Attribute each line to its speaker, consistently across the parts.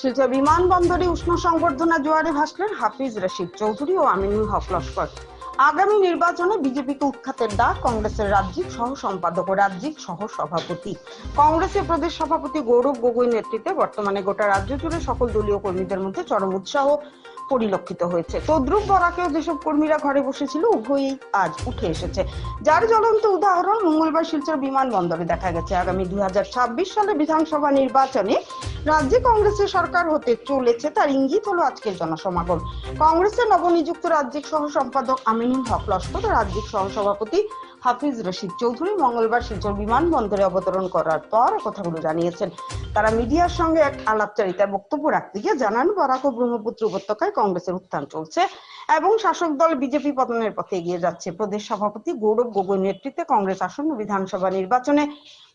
Speaker 1: শিলচর বিমানবন্দরে উষ্ণ সংবর্ধনা জোয়ারে ভাসলেন হাফিজ রশিদ চৌধুরী ও আমিনুল হক লস্কর। আগামী নির্বাচনে বিজেপিকে উৎখাতের ডাক কংগ্রেসের রাজ্যিক সহ সম্পাদক ও রাজ্যিক সহ সভাপতি। কংগ্রেসের প্রদেশ সভাপতি গৌরব গগৈ নেতৃত্বে বর্তমানে গোটা রাজ্য জুড়ে সকল দলীয় কর্মীদের মধ্যে চরম উৎসাহ পরিলক্ষিত হয়েছে। তদ্রুপ বরাকেও যেসব কর্মীরা ঘরে বসেছিল উভয়ই আজ উঠে এসেছে, যার জ্বলন্ত উদাহরণ মঙ্গলবার শিলচর বিমানবন্দরে দেখা গেছে। আগামী 2026 সালে বিধানসভা নির্বাচনে রাজ্যে কংগ্রেসের সরকার হতে চলেছে, তার ইঙ্গিত হলো আজকের জনসমাগম। কংগ্রেসের নবনিযুক্ত রাজ্যিক সহ সম্পাদক আমিনুল হক লস্কর ও রাজ্যিক সহ সভাপতি হাফিজ রশিদ চৌধুরী মঙ্গলবার শিলচর বিমানবন্দরে অবতরণ করার পর কথাগুলো জানিয়েছেন। তারা মিডিয়ার সঙ্গে এক আলাপচারিতায় বক্তব্য রাখতে গিয়ে জানান, বরাক ও ব্রহ্মপুত্র উপত্যকায় কংগ্রেসের উত্থান চলছে এবং শাসক দল বিজেপি পতনের পথে এগিয়ে যাচ্ছে। প্রদেশ সভাপতি গৌরব গগৈ নেতৃত্বে কংগ্রেস আসন্ন বিধানসভা নির্বাচনে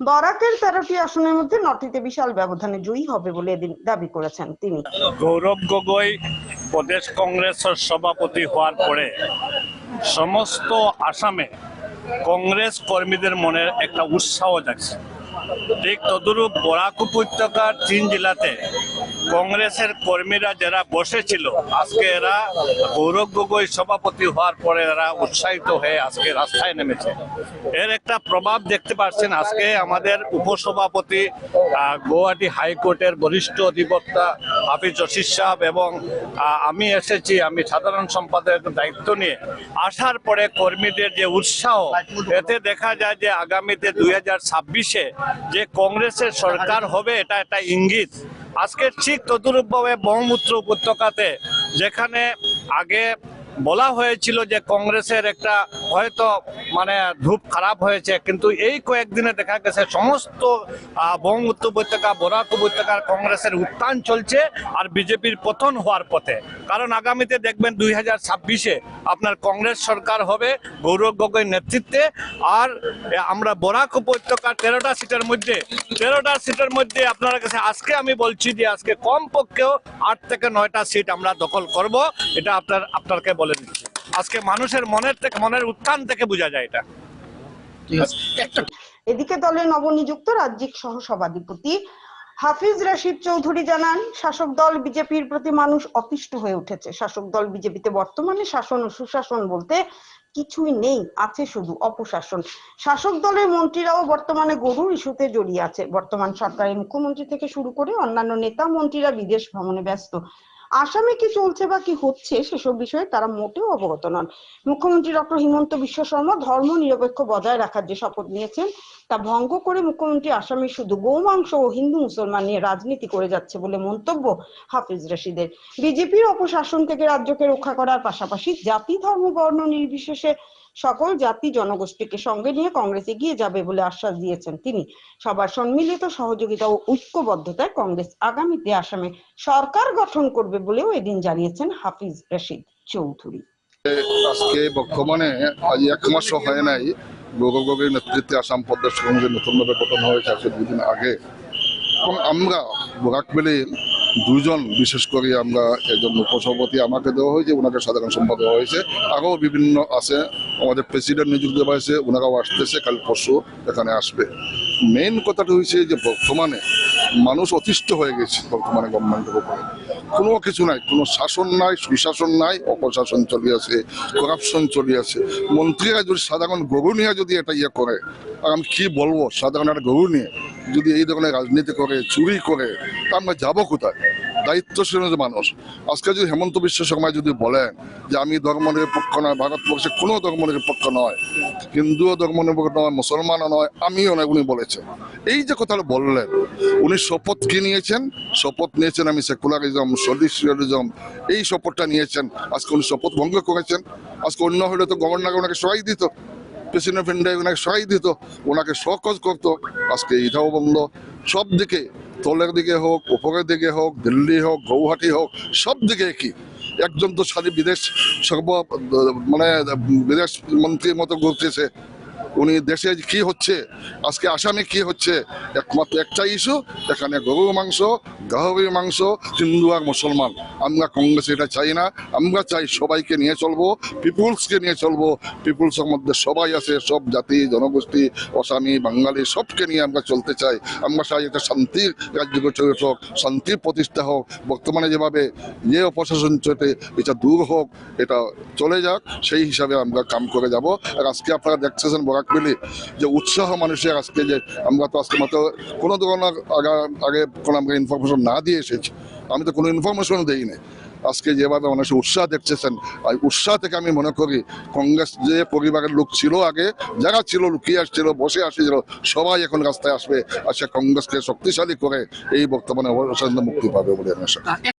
Speaker 1: বরাকের 13টি আসনের মধ্যে 9টিতে বিশাল ব্যবধানে জয়ী হবে বলে দাবি করেছেন তিনি।
Speaker 2: গৌরব গগৈ প্রদেশ কংগ্রেসের সভাপতি হওয়ার পরে সমস্ত আসামে কংগ্রেস কর্মীদের মনের একটা উৎসাহ জাগছে। ঠিক তদুরূপ বরাক উপত্যকার 3 জেলাতে কংগ্রেসের কর্মীরা যারা বসেছিল, আজকে এরা গৌরব গগৈ সভাপতি হওয়ার পরে এরা উৎসাহিত হয়ে আজকে রাস্তায় নেমেছে। এর একটা প্রভাব দেখতে পাচ্ছেন। আজকে আমাদের উপসভাপতি গুয়াহাটি হাইকোর্টের বরিষ্ঠ অধিবক্তা হাফিজ রশিদ সাহেব এবং আমি এসেছি, আমি সাধারণ সম্পাদকের দায়িত্ব নিয়ে আসার পরে কর্মীদের যে উৎসাহ, এতে দেখা যায় যে আগামীতে 2026-এ যে কংগ্রেসের সরকার হবে এটা একটা ইঙ্গিত। আজকে ঠিক তদুরূপভাবে ব্রহ্মপুত্র উপত্যকাতে যেখানে আগে বলা হয়েছিল যে কংগ্রেসের একটা হয়তো ধূপ খারাপ হয়েছে, কিন্তু এই কয়েকদিনে দেখা গেছে সমস্ত ব্রহ্মপুত্র উপত্যকা বরাক উপত্যকার কংগ্রেসের উত্থান চলছে আর বিজেপির পতন হওয়ার পথে। কারণ আগামীতে দেখবেন 2026-এ আপনার কংগ্রেস সরকার হবে গৌরব গগৈ নেতৃত্বে। আর আমরা বরাক উপত্যকার 13টা সিটের মধ্যে আপনার কাছে আজকে আমি বলছি যে আজকে কমপক্ষেও 8 থেকে 9টা সিট আমরা দখল করব। এটা আপনাকে বলে দিচ্ছি। আজকে মানুষের মনের উত্থান থেকে বোঝা যায় এটা।
Speaker 1: এদিকে দলের নবনিযুক্ত রাজ্যিক সহ সভাপতি হাফিজ রশিদ চৌধুরী জানান, শাসক দল বিজেপির প্রতি মানুষ অতিষ্ঠ হয়ে উঠেছে। শাসক দল বিজেপিতে বর্তমানে শাসন ও সুশাসন বলতে কিছুই নেই, আছে শুধু অপশাসন। শাসক দলের মন্ত্রীরাও বর্তমানে গরুর ইস্যুতে জড়িয়ে আছে। বর্তমান সরকারের মুখ্যমন্ত্রী থেকে শুরু করে অন্যান্য নেতা মন্ত্রীরা বিদেশ ভ্রমণে ব্যস্ত। আসামে কি চলছে বা কি হচ্ছে সেসব বিষয়ে তারা মোটেও অবগত নন। মুখ্যমন্ত্রী ডক্টর হিমন্ত বিশ্ব শর্মা ধর্ম নিরপেক্ষ বজায় রাখার যে শপথ নিয়েছেন তা ভঙ্গ করে মুখ্যমন্ত্রী আসামে শুধু গৌমাংস ও হিন্দু মুসলমান নিয়ে রাজনীতি করে যাচ্ছে বলে মন্তব্য হাফিজ রশিদের। বিজেপির অপশাসন থেকে রাজ্যকে রক্ষা করার পাশাপাশি জাতি ধর্ম বর্ণ নির্বিশেষে সকল জাতি জনগোষ্ঠীকে সঙ্গে নিয়ে কংগ্রেস এগিয়ে যাবে বলে আশ্বাস দিয়েছেন তিনি। সবার সম্মিলিত সহযোগিতা ও ঐক্যবদ্ধতায় কংগ্রেস আগামীতে আসামে সরকার গঠন করবে বলেও এদিন জানিয়েছেন হাফিজ রশিদ চৌধুরী।
Speaker 3: আজকে বর্তমানে আজ 1 মাসও হয় নাই গৌরব গগৈর নেতৃত্বে আসাম প্রদেশ কংগ্রেস নতুনভাবে গঠন হয়েছে আজকে 2 দিন আগে। এবং আমরা বরাক ভ্যালির 2 জন, বিশেষ করে আমরা একজন উপসভাপতি আমাকে দেওয়া হয়েছে, ওনাকে সাধারণ সম্পাদক দেওয়া হয়েছে, আরও বিভিন্ন আছে, আমাদের প্রেসিডেন্ট নিযুক্ত দেওয়া হয়েছে, ওনারাও আসতেছে, কাল পরশু এখানে আসবে। মেইন কথাটা হয়েছে যে বর্তমানে মানুষ অতিষ্ঠ হয়ে গেছে বর্তমানে গভর্নমেন্টের উপরে। কোনো কিছু নাই, কোনো শাসন নাই, সুশাসন নাই, অপশাসন চলে আছে, করাপশন চলে আছে। মন্ত্রীরা যদি সাধারণ গরু নিয়ে যদি এটা করে, আর আমি কি বলবো, সাধারণ একটা গরু নিয়ে যদি এই ধরনের রাজনীতি করে, চুরি করে, তা আমরা যাবো কোথায়? দায়িত্বশীল মানুষ আজকে যদি হেমন্ত বিশ্ব শর্মা যদি বলেন যে আমি ধর্মনিরপেক্ষ নয়, ভারতবর্ষে কোনো ধর্মনিরপেক্ষ নয়, হিন্দুও ধর্মনিরপেক্ষ নয়, মুসলমানও নয়, আমিও নয়, উনি বলেছেন। এই যে কথাটা বললেন, উনি শপথ কি নিয়েছেন? শপথ নিয়েছেন আমি সেকুলারিজম, সোলিশিয়ালিজম, এই শপথটা নিয়েছেন। আজকে উনি শপথ ভঙ্গ করেছেন। আজকে অন্য হলে তো গভর্নর ওনাকে সহায় দিত, প্রেসিডেন্ট অফ ইন্ডিয়া ওনাকে সহায় দিত, ওনাকে সকজ করতো। আজকে এইটাও বন্ধ। সব দিকে, তলের দিকে হোক, উপরের দিকে হোক, দিল্লি হোক, গৌহাটি হোক, সব দিকে কি একজন তো সারি বিদেশ বিদেশ মন্ত্রীর মতো ঘুরতেছে। উনি দেশে কি হচ্ছে, আজকে আসামে কি হচ্ছে, একমাত্র একটা ইস্যু, এখানে গরুর মাংস, গাহরির মাংস, হিন্দু আর মুসলমান। আমরা কংগ্রেস এটা চাই না, আমরা চাই সবাইকে নিয়ে চলবো, পিপুলসকে নিয়ে চলবো। পিপুলসের মধ্যে সবাই আছে, সব জাতি জনগোষ্ঠী, আসামি বাঙালি সবকে নিয়ে আমরা চলতে চাই। আমরা চাই একটা শান্তির রাজ্য গঠিত হোক, শান্তির প্রতিষ্ঠা হোক। বর্তমানে যেভাবে যে অপশাসন চলছে এটা দূর হোক, এটা চলে যাক, সেই হিসাবে আমরা কাম করে যাব। আর আজকে আপনারা দেখতেছেন বরাকবেলি যে উৎসাহ মানুষের, আজকে যে আমরা তো আজকে মাত্র কোনো ধরনের আগে কোনো আমরা ইনফরমেশন না দিয়ে এসেছি, আমি তো কোনো ইনফরমেশন দিই না। আজকে যেভাবে মানুষের উৎসাহ দেখতেছেন, আর উৎসাহ থেকে আমি মনে করি কংগ্রেস যে পরিবারের লোক ছিল আগে, যারা ছিল লুকিয়ে আসছিল, বসে আসছিল, সবাই এখন রাস্তায় আসবে, আসে কংগ্রেসকে শক্তিশালী করে এই বর্তমানে অবসান মুক্তি পাবে বলে আমি আশা করি।